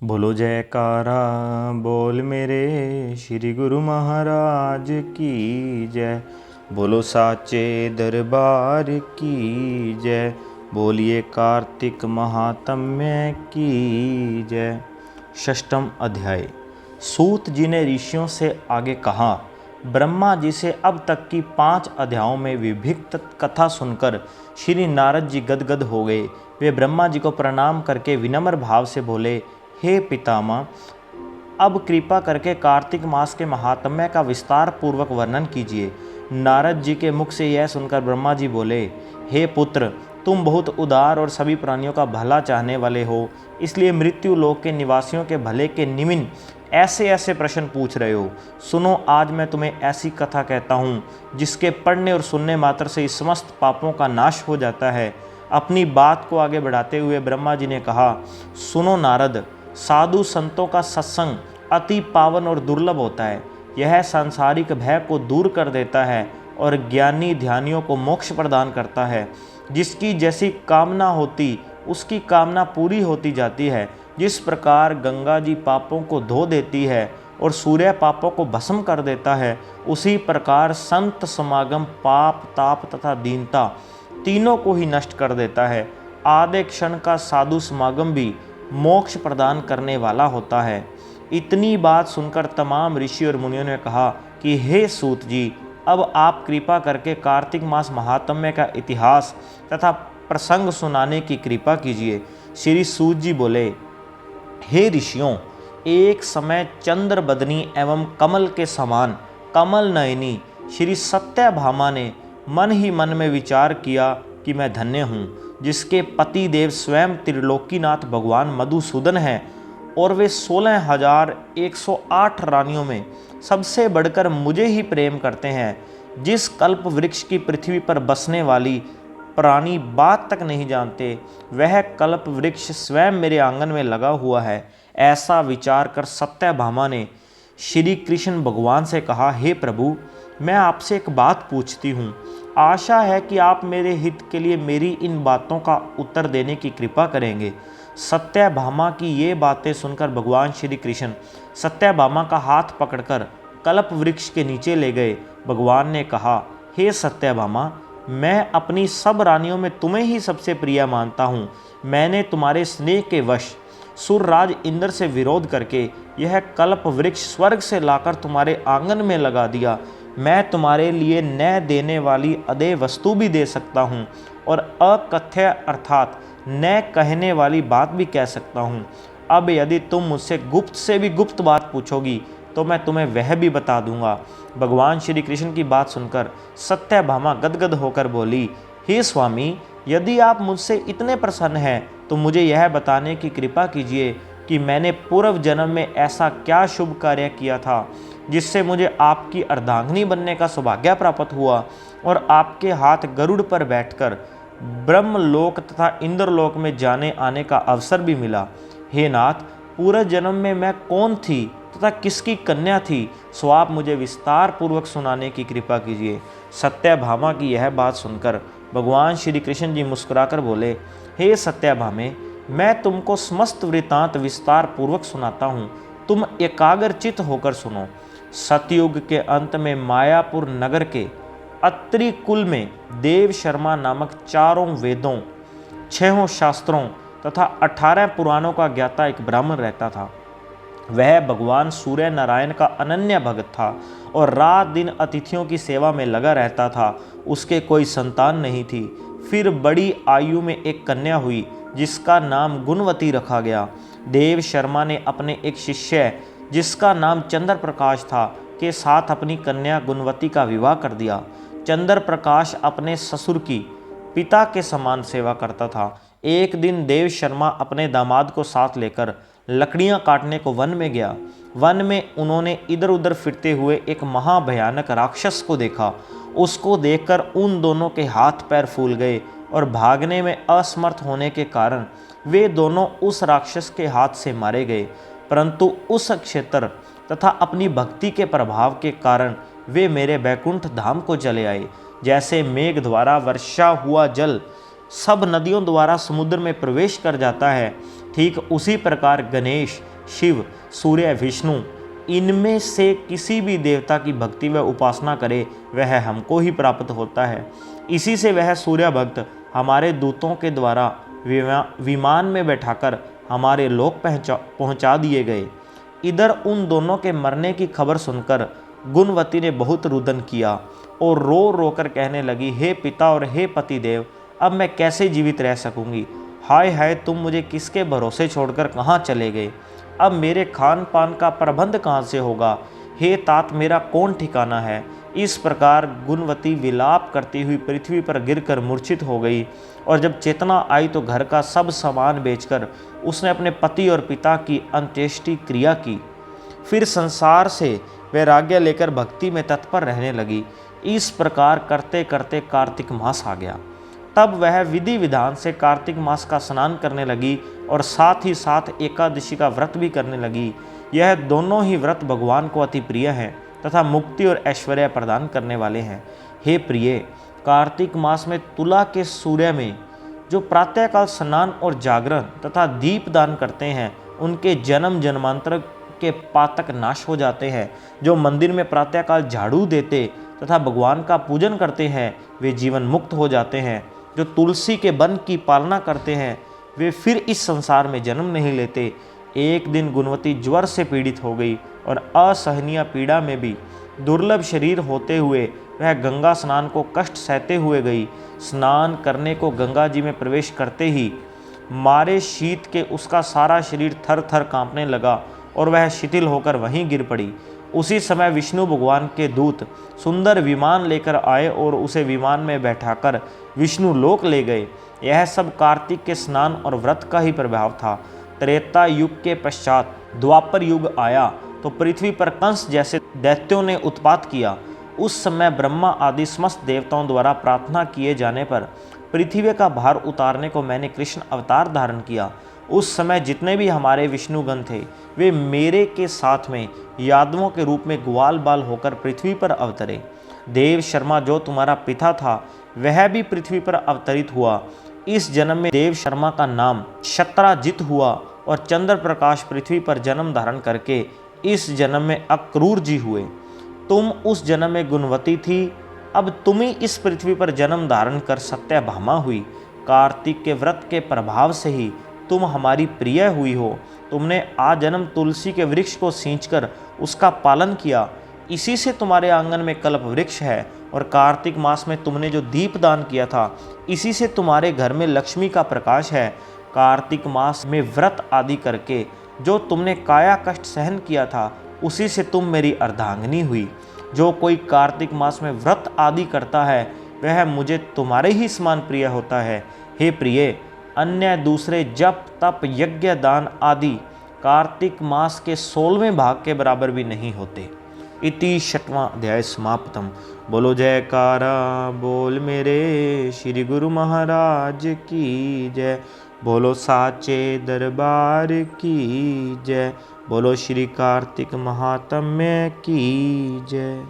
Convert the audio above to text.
बोलो जयकारा बोल मेरे श्री गुरु महाराज की जय। बोलो साचे दरबार की जय। बोलिए कार्तिक महात्म्य की जय। षष्ठम अध्याय। सूत जी ने ऋषियों से आगे कहा, ब्रह्मा जी से अब तक की 5 अध्यायों में विभिक्त कथा सुनकर श्री नारद जी गदगद हो गए। वे ब्रह्मा जी को प्रणाम करके विनम्र भाव से बोले, हे पितामह, अब कृपा करके कार्तिक मास के महात्म्य का विस्तार पूर्वक वर्णन कीजिए। नारद जी के मुख से यह सुनकर ब्रह्मा जी बोले, हे पुत्र, तुम बहुत उदार और सभी प्राणियों का भला चाहने वाले हो, इसलिए मृत्यु लोक के निवासियों के भले के निमित्त ऐसे ऐसे प्रश्न पूछ रहे हो। सुनो, आज मैं तुम्हें ऐसी कथा कहता हूँ जिसके पढ़ने और सुनने मात्र से इस समस्त पापों का नाश हो जाता है। अपनी बात को आगे बढ़ाते हुए ब्रह्मा जी ने कहा, सुनो नारद, साधु संतों का सत्संग अति पावन और दुर्लभ होता है। यह सांसारिक भय को दूर कर देता है और ज्ञानी ध्यानियों को मोक्ष प्रदान करता है। जिसकी जैसी कामना होती उसकी कामना पूरी होती जाती है। जिस प्रकार गंगा जी पापों को धो देती है और सूर्य पापों को भस्म कर देता है, उसी प्रकार संत समागम पाप ताप तथा दीनता तीनों को ही नष्ट कर देता है। आधे क्षण का साधु समागम भी मोक्ष प्रदान करने वाला होता है। इतनी बात सुनकर तमाम ऋषि और मुनियों ने कहा कि हे सूत जी, अब आप कृपा करके कार्तिक मास महात्म्य का इतिहास तथा प्रसंग सुनाने की कृपा कीजिए। श्री सूत जी बोले, हे ऋषियों, एक समय चंद्र बदनी एवं कमल के समान कमल नयनी श्री सत्यभामा ने मन ही मन में विचार किया कि मैं धन्य हूँ, जिसके पति देव स्वयं त्रिलोकीनाथ भगवान मधुसूदन हैं और वे 16,108 रानियों में सबसे बढ़कर मुझे ही प्रेम करते हैं। जिस कल्प वृक्ष की पृथ्वी पर बसने वाली प्राणी बात तक नहीं जानते, वह कल्प वृक्ष स्वयं मेरे आंगन में लगा हुआ है। ऐसा विचार कर सत्यभामा ने श्री कृष्ण भगवान से कहा, हे प्रभु, मैं आपसे एक बात पूछती हूँ। आशा है कि आप मेरे हित के लिए मेरी इन बातों का उत्तर देने की कृपा करेंगे। सत्यभामा की ये बातें सुनकर भगवान श्री कृष्ण सत्यभामा का हाथ पकड़कर कल्प वृक्ष के नीचे ले गए। भगवान ने कहा, हे सत्यभामा, मैं अपनी सब रानियों में तुम्हें ही सबसे प्रिय मानता हूँ। मैंने तुम्हारे स्नेह के वश सूर्यराज इंद्र से विरोध करके यह कल्प वृक्ष स्वर्ग से लाकर तुम्हारे आंगन में लगा दिया। मैं तुम्हारे लिए न देने वाली अदेय वस्तु भी दे सकता हूँ और अकथ्य अर्थात न कहने वाली बात भी कह सकता हूँ। अब यदि तुम मुझसे गुप्त से भी गुप्त बात पूछोगी तो मैं तुम्हें वह भी बता दूंगा। भगवान श्री कृष्ण की बात सुनकर सत्यभामा गदगद होकर बोली, हे स्वामी, यदि आप मुझसे इतने प्रसन्न हैं तो मुझे यह बताने की कृपा कीजिए कि मैंने पूर्व जन्म में ऐसा क्या शुभ कार्य किया था जिससे मुझे आपकी अर्धांगिनी बनने का सौभाग्य प्राप्त हुआ और आपके हाथ गरुड़ पर बैठकर ब्रह्मलोक तथा इंद्रलोक में जाने आने का अवसर भी मिला। हे नाथ, पूर्व जन्म में मैं कौन थी तथा किसकी कन्या थी, सो आप मुझे विस्तार पूर्वक सुनाने की कृपा कीजिए। सत्यभामा की यह बात सुनकर भगवान श्री कृष्ण जी मुस्कुराकर बोले, हे सत्यभामे, मैं तुमको समस्त वृत्तांत विस्तार पूर्वक सुनाता हूँ। तुम एकाग्रचित होकर सुनो। सतयुग के अंत में मायापुर नगर के अत्रि कुल में देव शर्मा नामक 4 वेदों, 6 शास्त्रों तथा 18 पुराणों का ज्ञाता एक ब्राह्मण रहता था। वह भगवान सूर्य नारायण का अनन्य भक्त था और रात दिन अतिथियों की सेवा में लगा रहता था। उसके कोई संतान नहीं थी। फिर बड़ी आयु में एक कन्या हुई जिसका नाम गुणवती रखा गया। देव शर्मा ने अपने एक शिष्य जिसका नाम चंद्र प्रकाश था के साथ अपनी कन्या गुणवती का विवाह कर दिया। चंद्र प्रकाश अपने ससुर की पिता के समान सेवा करता था। एक दिन देव शर्मा अपने दामाद को साथ लेकर लकड़ियां काटने को वन में गया। वन में उन्होंने इधर उधर फिरते हुए एक महाभयानक राक्षस को देखा। उसको देखकर उन दोनों के हाथ पैर फूल गए और भागने में असमर्थ होने के कारण वे दोनों उस राक्षस के हाथ से मारे गए। परंतु उस क्षेत्र तथा अपनी भक्ति के प्रभाव के कारण वे मेरे बैकुंठ धाम को चले आए। जैसे मेघ द्वारा वर्षा हुआ जल सब नदियों द्वारा समुद्र में प्रवेश कर जाता है, ठीक उसी प्रकार गणेश शिव, सूर्य, विष्णु, इनमें से किसी भी देवता की भक्ति व उपासना करे वह हमको ही प्राप्त होता है। इसी से वह सूर्य भक्त हमारे दूतों के द्वारा विमान में बैठाकर हमारे लोक पहुंचा दिए गए। इधर उन दोनों के मरने की खबर सुनकर गुणवती ने बहुत रुदन किया और रो रो कर कहने लगी, हे पिता और हे पतिदेव, अब मैं कैसे जीवित रह सकूंगी। हाय हाय, तुम मुझे किसके भरोसे छोड़कर कहाँ चले गए। अब मेरे खान पान का प्रबंध कहाँ से होगा। हे तात, मेरा कौन ठिकाना है। इस प्रकार गुणवती विलाप करती हुई पृथ्वी पर गिरकर मूर्छित हो गई और जब चेतना आई तो घर का सब सामान बेचकर उसने अपने पति और पिता की अंत्येष्टि क्रिया की। फिर संसार से वैराग्य लेकर भक्ति में तत्पर रहने लगी। इस प्रकार करते करते कार्तिक मास आ गया। तब वह विधि विधान से कार्तिक मास का स्नान करने लगी और साथ ही साथ एकादशी का व्रत भी करने लगी। यह दोनों ही व्रत भगवान को अति प्रिय हैं तथा मुक्ति और ऐश्वर्य प्रदान करने वाले हैं। हे प्रिय, कार्तिक मास में तुला के सूर्य में जो प्रातःकाल स्नान और जागरण तथा दीप दान करते हैं उनके जन्म जन्मांतर के पातक नाश हो जाते हैं। जो मंदिर में प्रातःकाल झाड़ू देते तथा भगवान का पूजन करते हैं वे जीवन मुक्त हो जाते हैं। जो तुलसी के वन की पालना करते हैं वे फिर इस संसार में जन्म नहीं लेते। एक दिन गुणवती ज्वर से पीड़ित हो गई और असहनीय पीड़ा में भी दुर्लभ शरीर होते हुए वह गंगा स्नान को कष्ट सहते हुए गई। स्नान करने को गंगा जी में प्रवेश करते ही मारे शीत के उसका सारा शरीर थर थर कांपने लगा और वह शिथिल होकर वहीं गिर पड़ी। उसी समय विष्णु भगवान के दूत सुंदर विमान लेकर आए और उसे विमान में बैठाकर विष्णु लोक ले गए। यह सब कार्तिक के स्नान और व्रत का ही प्रभाव था। त्रेता युग के पश्चात द्वापर युग आया तो पृथ्वी पर कंस जैसे दैत्यों ने उत्पात किया। उस समय ब्रह्मा आदि समस्त देवताओं द्वारा प्रार्थना किए जाने पर पृथ्वी का भार उतारने को मैंने कृष्ण अवतार धारण किया। उस समय जितने भी हमारे विष्णुगण थे वे मेरे के साथ में यादवों के रूप में ग्वाल बाल होकर पृथ्वी पर अवतरे। देव शर्मा जो तुम्हारा पिता था वह भी पृथ्वी पर अवतरित हुआ। इस जन्म में देव शर्मा का नाम शत्राजित हुआ और चंद्र प्रकाश पृथ्वी पर जन्म धारण करके इस जन्म में अक्रूर जी हुए। तुम उस जन्म में गुणवती थी, अब तुम ही इस पृथ्वी पर जन्म धारण कर सत्यभामा हुई। कार्तिक के व्रत के प्रभाव से ही तुम हमारी प्रिय हुई हो। तुमने आजन्म तुलसी के वृक्ष को सींचकर उसका पालन किया, इसी से तुम्हारे आंगन में कल्प वृक्ष है। और कार्तिक मास में तुमने जो दीप दान किया था इसी से तुम्हारे घर में लक्ष्मी का प्रकाश है। कार्तिक मास में व्रत आदि करके जो तुमने काया कष्ट सहन किया था उसी से तुम मेरी अर्धांगिनी हुई। जो कोई कार्तिक मास में व्रत आदि करता है वह मुझे तुम्हारे ही समान प्रिय होता है। हे प्रिय, अन्य दूसरे जप तप यज्ञ दान आदि कार्तिक मास के 16वें भाग के बराबर भी नहीं होते। इति 6वां अध्याय समाप्तम। बोलो जयकारा बोल मेरे श्री गुरु महाराज की जय। बोलो साचे दरबार की जय। बोलो श्री कार्तिक महात्म्य की जय।